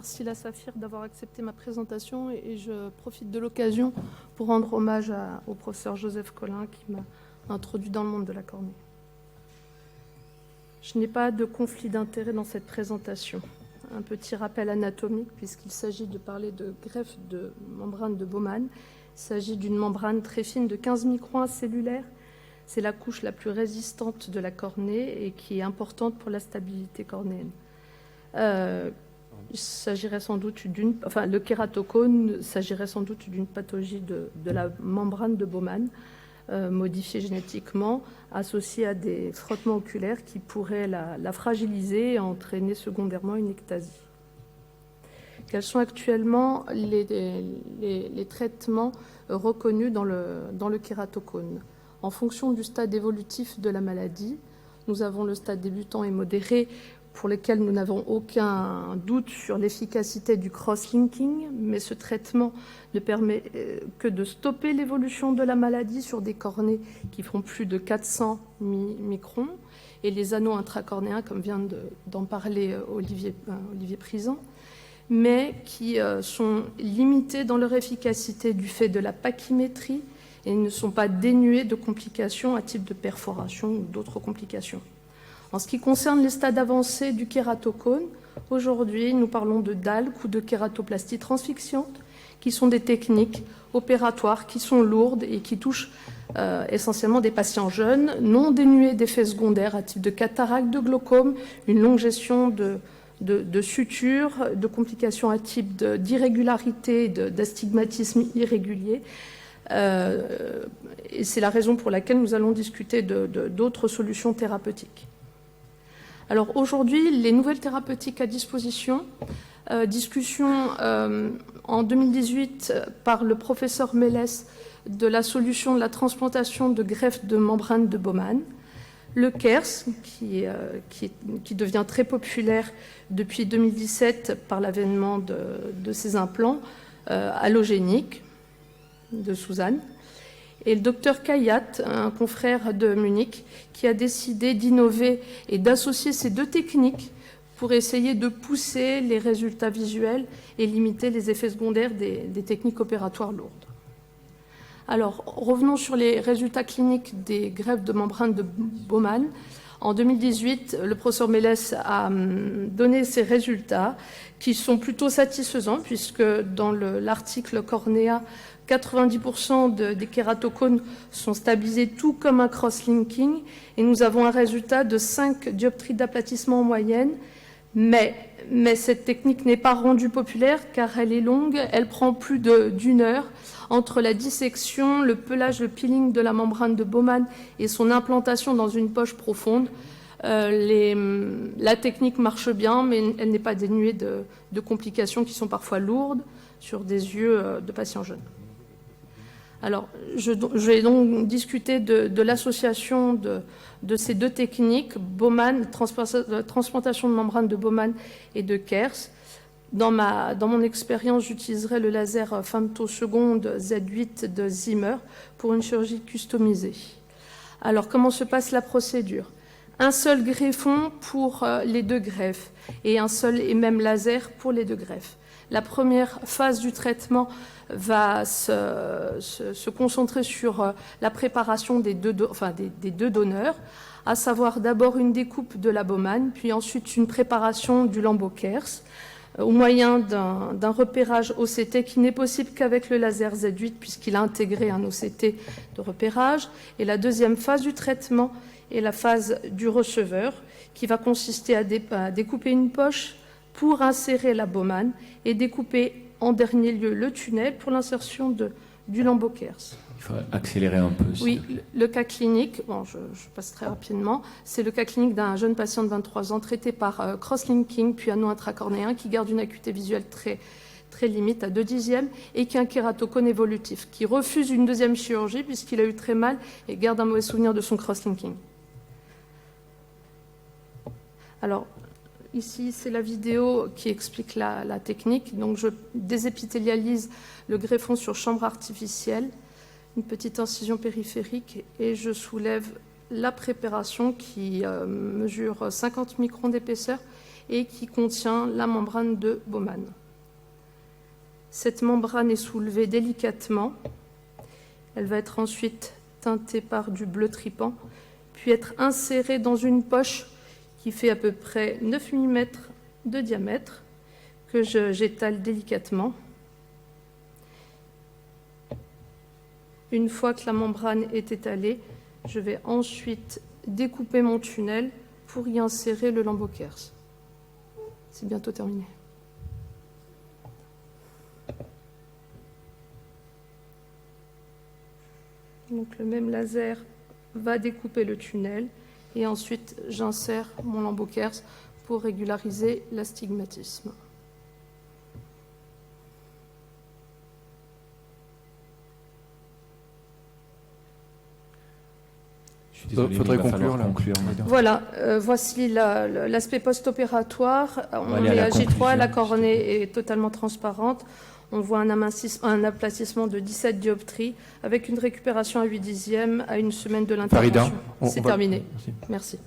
Merci la Saphir d'avoir accepté ma présentation et je profite de l'occasion pour rendre hommage au professeur Joseph Collin qui m'a introduit dans le monde de la cornée. Je n'ai pas de conflit d'intérêt dans cette présentation. Un petit rappel anatomique puisqu'il s'agit de parler de greffe de membrane de Bowman. Il s'agit d'une membrane très fine de 15 microns cellulaires. C'est la couche la plus résistante de la cornée et qui est importante pour la stabilité cornéenne. Il s'agirait sans doute le kératocone s'agirait sans doute d'une pathologie de la membrane de Bowman, modifiée génétiquement, associée à des frottements oculaires qui pourraient la fragiliser et entraîner secondairement une ectasie. Quels sont actuellement les traitements reconnus dans le kératocone? En fonction du stade évolutif de la maladie, nous avons le stade débutant et modéré, pour lesquels nous n'avons aucun doute sur l'efficacité du cross-linking, mais ce traitement ne permet que de stopper l'évolution de la maladie sur des cornées qui font plus de 400 microns, et les anneaux intracornéens, comme vient d'en parler Olivier Prison, mais qui sont limités dans leur efficacité du fait de la pachymétrie et ne sont pas dénués de complications à type de perforation ou d'autres complications. En ce qui concerne les stades avancés du kératocone, aujourd'hui, nous parlons de DALC ou de kératoplastie transfixiante, qui sont des techniques opératoires qui sont lourdes et qui touchent essentiellement des patients jeunes, non dénués d'effets secondaires à type de cataracte, de glaucome, une longue gestion de sutures, de complications à type d'irrégularité, d'astigmatisme irrégulier. Et c'est la raison pour laquelle nous allons discuter d'autres solutions thérapeutiques. Alors aujourd'hui, les nouvelles thérapeutiques à disposition, discussion en 2018 par le professeur Mélès de la solution de la transplantation de greffe de membrane de Bowman, le KERS, qui devient très populaire depuis 2017 par l'avènement de ces implants allogéniques de Suzanne, et le docteur Kayat, un confrère de Munich, qui a décidé d'innover et d'associer ces deux techniques pour essayer de pousser les résultats visuels et limiter les effets secondaires des techniques opératoires lourdes. Alors, revenons sur les résultats cliniques des greffes de membrane de Bowman. En 2018, le professeur Mélès a donné ces résultats qui sont plutôt satisfaisants puisque dans l'article Cornea, 90% des kératocones sont stabilisés tout comme un cross-linking et nous avons un résultat de 5 dioptries d'aplatissement en moyenne, mais cette technique n'est pas rendue populaire car elle est longue, elle prend plus d'une heure entre la dissection, le pelage, le peeling de la membrane de Bowman et son implantation dans une poche profonde. La technique marche bien, mais elle n'est pas dénuée de complications qui sont parfois lourdes sur des yeux de patients jeunes. Alors, je vais donc discuter de l'association de ces deux techniques, Bowman, transplantation de membrane de Bowman et de KERS. Dans mon expérience, j'utiliserai le laser femtoseconde Z8 de Zimmer pour une chirurgie customisée. Alors, comment se passe la procédure? Un seul greffon pour les deux greffes et un seul et même laser pour les deux greffes. La première phase du traitement va se concentrer sur la préparation des deux donneurs, à savoir d'abord une découpe de la Bowman, puis ensuite une préparation du lambeau KERS, au moyen d'un repérage OCT qui n'est possible qu'avec le laser Z8 puisqu'il a intégré un OCT de repérage. Et la deuxième phase du traitement est la phase du receveur qui va consister à découper une poche pour insérer la Bowman et découper en dernier lieu le tunnel pour l'insertion du lambeau KERS. Il faut accélérer un peu. Oui, le cas clinique, bon, je passe très rapidement, c'est le cas clinique d'un jeune patient de 23 ans traité par cross-linking puis anneau intracornéen qui garde une acuité visuelle très limite à 2/10 et qui a un kératocone évolutif, qui refuse une deuxième chirurgie puisqu'il a eu très mal et garde un mauvais souvenir de son cross-linking. Alors, ici, c'est la vidéo qui explique la technique. Donc, je désépithélialise le greffon sur chambre artificielle, une petite incision périphérique, et je soulève la préparation qui mesure 50 microns d'épaisseur et qui contient la membrane de Bowman. Cette membrane est soulevée délicatement. Elle va être ensuite teintée par du bleu tripant, puis être insérée dans une poche qui fait à peu près 9 mm de diamètre, que j'étale délicatement. Une fois que la membrane est étalée, je vais ensuite découper mon tunnel pour y insérer le lambeau Kers. C'est bientôt terminé. Donc le même laser va découper le tunnel et ensuite j'insère mon lambeau Kers pour régulariser l'astigmatisme. Il faudrait conclure. Voilà, voici l'aspect post-opératoire. On aller à est la à J3, conclusion. la cornée est totalement transparente. On voit un aplatissement de 17 dioptries avec une récupération à 8/10 à une semaine de l'intervention. Farida, C'est terminé. Merci. Merci.